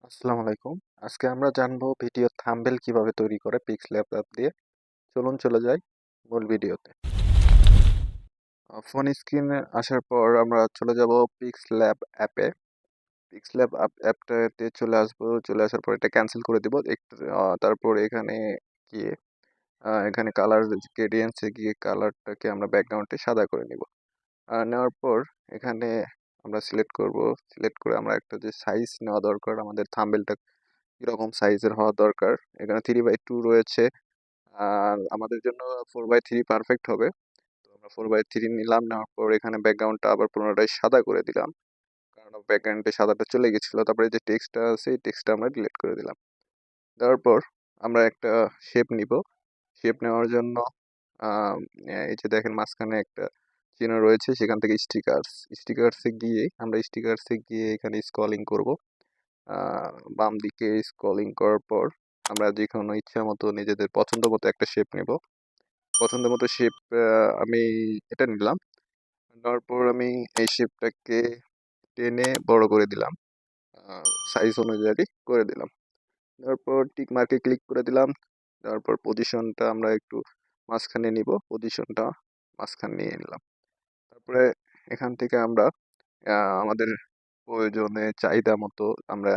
আসসালামু আলাইকুম। আজকে আমরা জানবো ভিডিও থাম্বনেল কিভাবে তৈরি করে পিক্সল্যাব অ্যাপ দিয়ে। চলুন চলে যাই মূল ভিডিওতে। ফোন স্ক্রিনে আসার পর আমরা চলে যাব পিক্সল্যাব অ্যাপে। পিক্সল্যাব অ্যাপটাতে চলে আসবো। চলে আসার পর এটা ক্যান্সেল করে দিব। একটু তারপর এখানে গিয়ে এখানে কালার গ্রেডিয়েন্টসে গিয়ে কালারটাকে আমরা ব্যাকগ্রাউন্ডে সাদা করে নিব। নেওয়ার পর এখানে আমরা সিলেক্ট করব। সিলেক্ট করে আমরা একটা যে সাইজ নেওয়া দরকার আমাদের থাম্বনেলটা কিরকম সাইজের হওয়া দরকার। এখানে 3/2 রয়েছে। আর আমাদের জন্য 4/3 পারফেক্ট হবে। তো আমরা 4/3 নিলাম। নেওয়ার পর এখানে ব্যাকগ্রাউন্ডটা আবার পুনরায় সাদা করে দিলাম। কারণ ব্যাকগ্রাউন্ডে সাদাটা চলে গেছিল। তারপরে যে টেক্সটটা আছে এই টেক্সটটা আমরা ডিলিট করে দিলাম। দেওয়ার পর আমরা একটা শেপ নিব। শেপ নেওয়ার জন্য আম এই যে দেখেন মাঝখানে একটা চিহ্ন রয়েছে সেখান থেকে স্টিকার্সে গিয়ে আমরা স্টিকার্সে গিয়ে এখানে স্ক্রলিং করব। আ বাম দিকে স্ক্রলিং করার পর আমরা যেকোনো ইচ্ছা মতো নিজেদের পছন্দ মতো একটা শেপ নেব। পছন্দ মতো শেপ আমি এটা নিলাম। নেওয়ার পর আমি এই শেপটাকে টেনে বড় করে দিলাম। আ সাইজ অনুযায়ী করে দিলাম। তারপর টিক মার্কে ক্লিক করে দিলাম। তারপর পজিশনটা আমরা একটু মাঝখানে নিব। পজিশনটা মাঝখানে নিয়ে নিলাম। তারপরে এখান থেকে আমরা আমাদের প্রয়োজনে চাহিদা মতো আমরা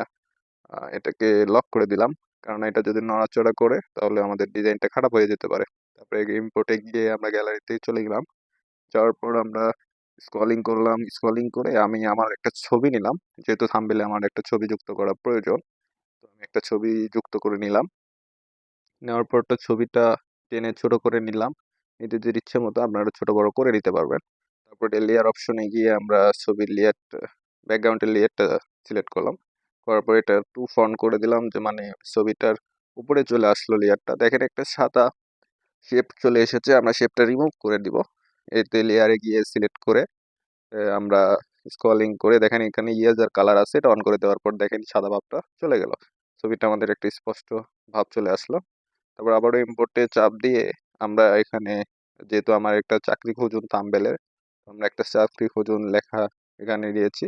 এটাকে লক করে দিলাম। কারণ এটা যদি নড়াচড়া করে তাহলে আমাদের ডিজাইনটা খারাপ হয়ে যেতে পারে। তারপরে ইম্পোর্টে গিয়ে আমরা গ্যালারিতে চলে গেলাম। যাওয়ার পর আমরা স্ক্রলিং করলাম। স্ক্রলিং করে আমি আমার একটা ছবি নিলাম। যেহেতু থাম্বনেইলে আমার একটা ছবি যুক্ত করা প্রয়োজন। তো আমি একটা ছবি যুক্ত করে নিলাম। নেওয়ার পর তো ছবিটা টেনে ছোট করে নিলাম। নিজেদের ইচ্ছে মতো আপনারা ছোট বড় করে নিতে পারবেন। তারপরে লেয়ার অপশনে গিয়ে আমরা ছবির লেয়ারটা ব্যাকগ্রাউন্ডের লেয়ারটা সিলেক্ট করলাম। করার পর এটা টু ফ্রন্ট করে দিলাম যে মানে ছবিটার উপরে চলে আসলো লেয়ারটা। দেখেন একটা সাদা শেপ চলে এসেছে। আমরা শেপটা রিমুভ করে দিব। এতে লেয়ারে গিয়ে সিলেক্ট করে আমরা স্ক্রলিং করে দেখেন এখানে ইরেজার কালার আছে। এটা অন করে দেওয়ার পর দেখেন সাদা ভাবটা চলে গেল। ছবিটা আমাদের একটা স্পষ্ট ভাব চলে আসলো। তারপর আবারও ইম্পোর্টে চাপ দিয়ে আমরা এখানে যেহেতু আমার একটা চাকরি খুঁজুন থাম্বনেইলে আমরা একটা চাকরি খুঁজুন লেখা এখানে দিয়েছি।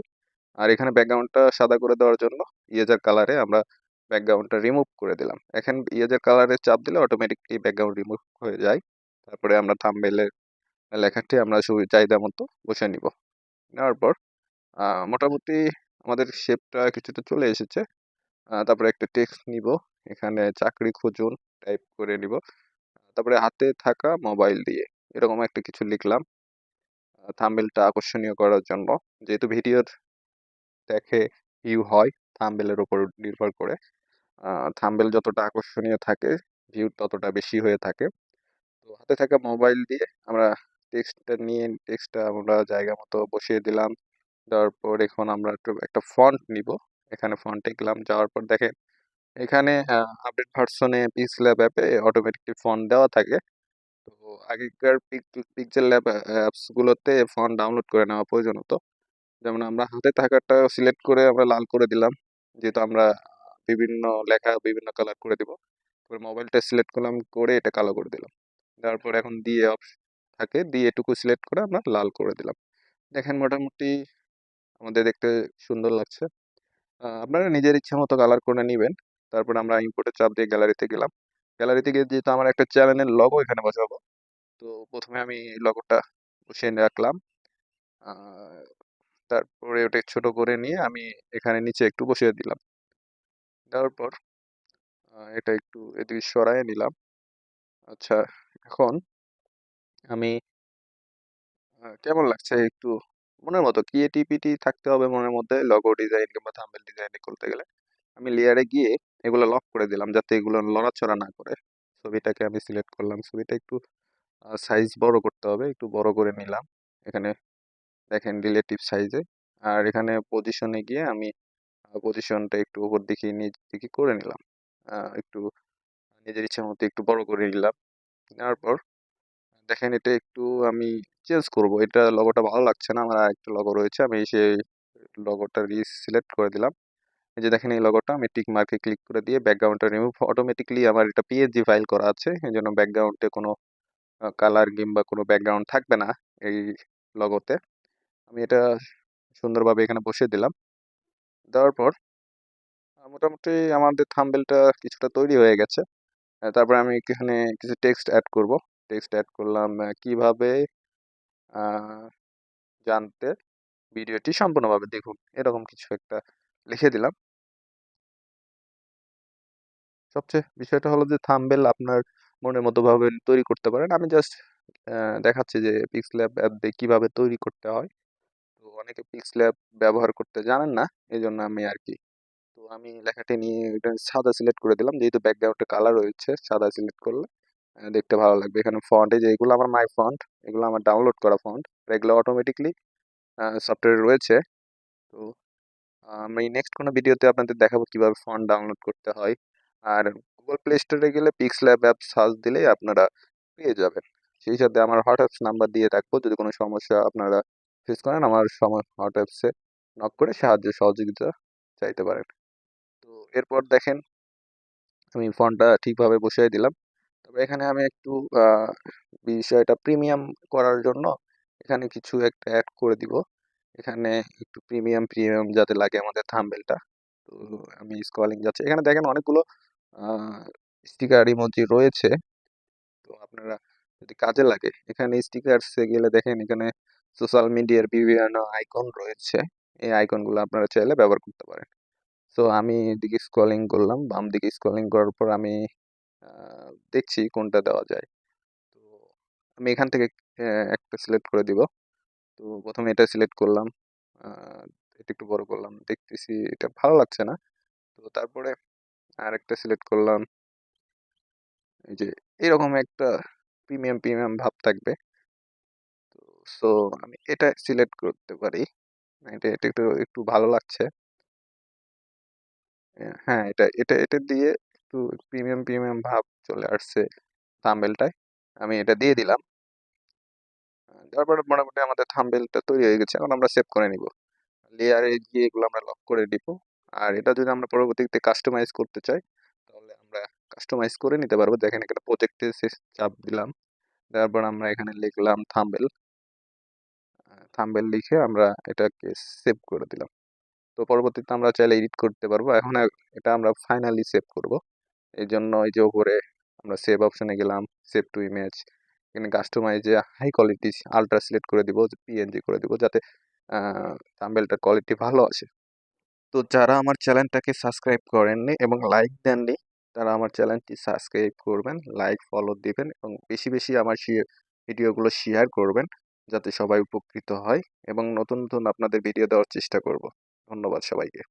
আর এখানে ব্যাকগ্রাউন্ডটা সাদা করে দেওয়ার জন্য ইরেজার কালারে আমরা ব্যাকগ্রাউন্ডটা রিমুভ করে দিলাম। এখন ইরেজার কালারে চাপ দিলে অটোমেটিকলি ব্যাকগ্রাউন্ড রিমুভ হয়ে যায়। তারপরে আমরা থাম্বনেইলের লেখাটি আমরা চাহিদা মতো বসে নিব। নেওয়ার পর মোটামুটি আমাদের শেপটা কিছুটা চলে এসেছে। তারপরে একটা টেক্সট নিব। এখানে চাকরি খুঁজুন টাইপ করে নিব। তারপরে হাতে থাকা মোবাইল দিয়ে এরকম একটা কিছু লিখলাম। থাম্বনেইলটা আকর্ষণীয় করার জন্য। যেহেতু ভিডিওর দেখে ভিউ হয় থাম্বনেইলের উপর নির্ভর করে। থাম্বনেইল যতটা আকর্ষণীয় থাকে ভিউ ততটা বেশি হয়ে থাকে। তো হাতে থাকা মোবাইল দিয়ে আমরা টেক্সটটা আমরা জায়গা মতো বসিয়ে দিলাম। দেওয়ার পর এখন আমরা একটু একটা ফন্ট নিব। এখানে ফন্টে গেলাম। যাওয়ার পর দেখেন এখানে আপডেট ভার্সনে পিক্সেল অ্যাপে অটোমেটিকলি ফন্ট দেওয়া থাকে। তো আগেকার পিক্সেল ল্যাব অ্যাপস গুলোতে ফন্ট ডাউনলোড করে নেওয়া প্রয়োজন হতো। যেমন আমরা হাতে থাকাটা সিলেক্ট করে আমরা লাল করে দিলাম। যেহেতু আমরা বিভিন্ন লেখা বিভিন্ন কালার করে দিব। তারপর মোবাইলটা সিলেক্ট করলাম করে এটা কালো করে দিলাম। তারপর এখন দিয়ে অপশন থাকে দিয়ে এটুকু সিলেক্ট করে আমরা লাল করে দিলাম। দেখেন মোটামুটি আমাদের দেখতে সুন্দর লাগছে। আপনারা নিজের ইচ্ছা মতো কালার করে নিবেন। তারপর আমরা ইম্পোর্টে চাপ দিয়ে গ্যালারিতে গেলাম। গ্যালারিতে গিয়ে যেহেতু আমার একটা চ্যানেলের লোগো এখানে বসাবো। তো প্রথমে আমি লোগোটা বসিয়ে রাখলাম। আহ, তারপরে ওটা ছোট করে নিয়ে আমি এখানে নিচে একটু বসিয়ে দিলাম। দেওয়ার পর এটা একটু এদিকে সরায় নিলাম। আচ্ছা, এখন আমি কেমন লাগছে একটু মনের মতো ক্রিয়েটিভিটি থাকতে হবে মনের মধ্যে লোগো ডিজাইন কিংবা থাম্বনেল ডিজাইন করতে গেলে। আমি লেয়ারে গিয়ে এগুলো লক করে দিলাম যাতে এগুলো নড়াচড়া না করে। ছবিটাকে আমি সিলেক্ট করলাম। ছবিটা একটু সাইজ বড় করতে হবে। একটু বড় করে নিলাম। এখানে দেখেন রিলেটিভ সাইজে। আর এখানে পজিশনে গিয়ে আমি পজিশনটা একটু উপর দিকে নিচ দিকে করে নিলাম। একটু নিজের ইচ্ছা মতো একটু বড় করে নিলাম। নেওয়ার পর দেখেন এটা একটু আমি চেঞ্জ করব। এটা লোগোটা ভালো লাগছে না। আমার আরেকটা লোগো রয়েছে। আমি সেই লোগোটা সিলেক্ট করে দিলাম। এই যে দেখেন এই লোগোটা আমি টিক মার্কে ক্লিক করে দিয়ে ব্যাকগ্রাউন্ডটা রিমুভ অটোমেটিকলি আমার এটা পিএনজি ফাইল করা আছে। এজন্য ব্যাকগ্রাউন্ডে কোনো কালার কিংবা কোনো ব্যাকগ্রাউন্ড থাকবে না এই লোগোতে। আমি এটা সুন্দরভাবে এখানে বসিয়ে দিলাম। দেওয়ার পর মোটামুটি আমাদের থাম্বনেলটা কিছুটা তৈরি হয়ে গেছে। তারপরে আমি এখানে কিছু টেক্সট অ্যাড করব। টেক্সট অ্যাড করলাম, কিভাবে আহ, জানতে ভিডিওটি সম্পূর্ণভাবে দেখুন, এরকম কিছু একটা লিখে দিলাম। সবচেয়ে বিষয়টা হলো যে থাম্বনেল আপনার মনের মতো ভাবে তৈরি করতে পারেন। আমি জাস্ট দেখাচ্ছি যে পিক্সল্যাব অ্যাপ দিয়ে কিভাবে তৈরি করতে হয়। তো অনেকে পিক্সল্যাব ব্যবহার করতে জানেন না, এই জন্য আমি আর কি। তো আমি লেখাটি নিয়ে এটা সাদা সিলেক্ট করে দিলাম, যেহেতু ব্যাকগ্রাউন্ডে কালার রয়েছে সাদা সিলেক্ট করলে দেখতে ভালো লাগবে। এখানে ফন্ট, এই যে এগুলো আমার মাই ফন্ট, এগুলো আমার ডাউনলোড করা ফন্ট, এগুলো অটোমেটিকলি সফটওয়্যারে রয়েছে। তো আমি নেক্সট কোনো ভিডিওতে আপনাদের দেখাবো কিভাবে ফন্ট ডাউনলোড করতে হয়। আর গুগল প্লে স্টোরে গেলে পিক্সল্যাব অ্যাপ সার্চ দিলেই আপনারা পেয়ে যাবেন। সেই সাথে আমার হোয়াটসঅ্যাপ নাম্বার দিয়ে রাখবো, যদি কোনো সমস্যা আপনারা ফেস করেন আমার হোয়াটসঅ্যাপসে নক করে সাহায্য সহযোগিতা চাইতে পারেন। তো এরপর দেখেন আমি ফন্টটা ঠিকভাবে বসিয়ে দিলাম। তবে এখানে আমি একটু আহ, বিষয়টা প্রিমিয়াম করার জন্য এখানে কিছু একটা অ্যাড করে দিব। এখানে একটু প্রিমিয়াম প্রিমিয়াম যাতে লাগে আমাদের থাম্বনেলটা। তো আমি স্ক্রলিং যাচ্ছে, এখানে দেখেন অনেকগুলো স্টিকার ইমোজি রয়েছে। তো আপনারা যদি কাজে লাগে, এখানে স্টিকারসে গেলে দেখেন এখানে সোশ্যাল মিডিয়ার বিভিন্ন আইকন রয়েছে। এই আইকনগুলো আপনারা চাইলে ব্যবহার করতে পারেন। তো আমি এদিকে স্ক্রলিং করলাম, বাম দিকে স্ক্রলিং করার পর আমি দেখছি কোনটা দেওয়া যায়। তো আমি এখান থেকে একটা সিলেক্ট করে দিব। তো প্রথমে এটা সিলেক্ট করলাম, আহ, এটা একটু বড় করলাম, দেখতেছি এটা ভালো লাগছে না। তো তারপরে আরেকটা সিলেক্ট করলাম, এই যে এরকম একটা প্রিমিয়াম প্রিমিয়াম ভাব থাকবে। তো সো আমি এটা সিলেক্ট করতে পারি। এটা এটা একটু একটু ভালো লাগছে। হ্যাঁ, এটা এটা এটা দিয়ে একটু প্রিমিয়াম প্রিমিয়াম ভাব চলে আসছে থাম্বনেলটায়। আমি এটা দিয়ে দিলাম। তারপরে মোটামুটি আমাদের থাম্বনেলটা তৈরি হয়ে গেছে। এখন আমরা সেভ করে নিব, লেয়ারে গিয়ে এগুলো আমরা লক করে দিব। আর এটা যদি আমরা পরবর্তীতে কাস্টমাইজ করতে চাই, তাহলে আমরা কাস্টমাইজ করে নিতে পারবো। দেখেন এখানে প্রজেক্টে চাপ দিলাম, তারপর আমরা এখানে লিখলাম থাম্বনেল। থাম্বনেল লিখে আমরা এটাকে সেভ করে দিলাম। তো পরবর্তীতে আমরা চাইলে এডিট করতে পারবো। এখন এটা আমরা ফাইনালি সেভ করব। এই জন্য এই যে উপরে আমরা সেভ অপশনে গেলাম, সেভ টু ইমেজ, এখানে কাস্টমাইজে হাই কোয়ালিটি আলট্রা সিলেক্ট করে দিব, পিএনজি করে দিব, যাতে থাম্বনেলটার কোয়ালিটি ভালো আসে। তো যারা আমার চ্যানেলটাকে সাবস্ক্রাইব করেননি এবং লাইক দেননি, তারা আমার চ্যানেলটি সাবস্ক্রাইব করবেন, লাইক ফলো দিবেন এবং বেশি বেশি আমার ভিডিওগুলো শেয়ার করবেন, যাতে সবাই উপকৃত হয় এবং নতুন নতুন আপনাদের ভিডিও দেওয়ার চেষ্টা করব। ধন্যবাদ সবাইকে।